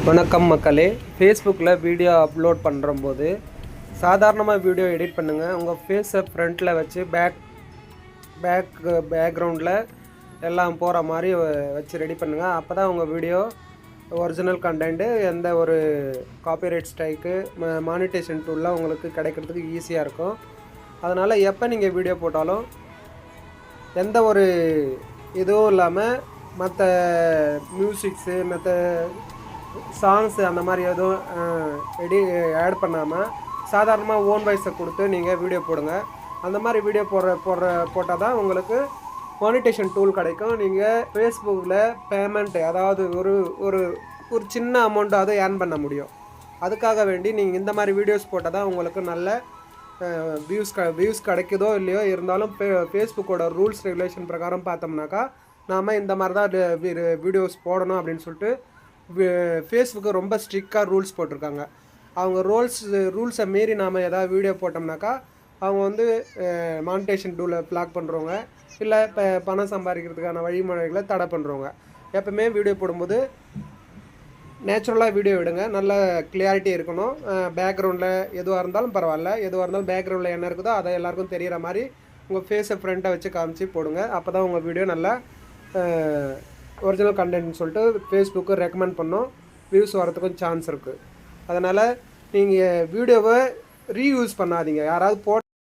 வணக்கம் மக்களே. ஃபேஸ்புக்கில் வீடியோ அப்லோட் பண்ணுறம்போது சாதாரணமாக வீடியோ எடிட் பண்ணுங்கள். உங்கள் ஃபேஸை ஃப்ரண்ட்டில் வச்சு பேக்ரவுண்டில் எல்லாம் போகிற மாதிரி வச்சு ரெடி பண்ணுங்கள். அப்போ தான் உங்கள் வீடியோ ஒரிஜினல் கண்டென்ட்டு எந்த ஒரு காப்பிரைட் ஸ்ட்ரைக்கு மானிட்டேஷன் டூல்லாம் உங்களுக்கு கிடைக்கிறதுக்கு ஈஸியாக இருக்கும். அதனால் எப்போ நீங்கள் வீடியோ போட்டாலும் எந்த ஒரு இதுவும் இல்லாமல் மற்ற மியூசிக்ஸு மற்ற சாங்ஸு அந்த மாதிரி எதுவும் ஆட் பண்ணாமல் சாதாரணமாக ஓன் வாய்ஸை கொடுத்து நீங்கள் வீடியோ போடுங்க. அந்த மாதிரி வீடியோ போட்டால் தான் உங்களுக்கு மானிட்டேஷன் டூல் கிடைக்கும். நீங்கள் ஃபேஸ்புக்கில் பேமெண்ட்டு அதாவது ஒரு ஒரு ஒரு சின்ன அமௌண்ட்டாவது ஏர்ன் பண்ண முடியும். அதுக்காக வேண்டி நீங்கள் இந்த மாதிரி வீடியோஸ் போட்டால் தான் உங்களுக்கு நல்ல வியூஸ் கிடைக்குதோ இல்லையோ, இருந்தாலும் ஃபேஸ்புக்கோட ரூல்ஸ் ரெகுலேஷன் பிரகாரம் பார்த்தோம்னாக்கா நாம் இந்த மாதிரி தான் வீடியோஸ் போடணும் அப்படின்னு சொல்லிட்டு ஃபேஸ்புக்கு ரொம்ப ஸ்ட்ரிக்டாக ரூல்ஸ் போட்டிருக்காங்க. அவங்க ரூல்ஸை மீறி நாம் ஏதாவது வீடியோ போட்டோம்னாக்கா அவங்க மானிட்டேஷன் டூலை பிளாக் பண்ணுறவங்க, இல்லை பணம் சம்பாதிக்கிறதுக்கான வழிமுறைகளை தடை பண்ணுறவங்க. எப்பவுமே வீடியோ போடும்போது நேச்சுரலாக வீடியோ விடுங்க. நல்ல கிளியாரிட்டி இருக்கணும். பேக்ரவுண்டில் எதுவாக இருந்தாலும் பரவாயில்ல, எதுவாக இருந்தாலும் பேக்ரவுண்டில் என்ன இருக்குதோ அதை எல்லாேருக்கும் தெரிகிற மாதிரி உங்கள் ஃபேஸை ஃப்ரண்ட்டை வச்சு காமிச்சு போடுங்க. அப்போ தான் உங்கள் வீடியோ நல்லா ஒரிஜினல் கண்டென்ட்னு சொல்லிட்டு ஃபேஸ்புக்கு ரெக்கமெண்ட் பண்ணோம், வியூஸ் வரதுக்கும் சான்ஸ் இருக்குது. அதனால் நீங்கள் வீடியோவை ரீயூஸ் பண்ணாதீங்க. யாராவது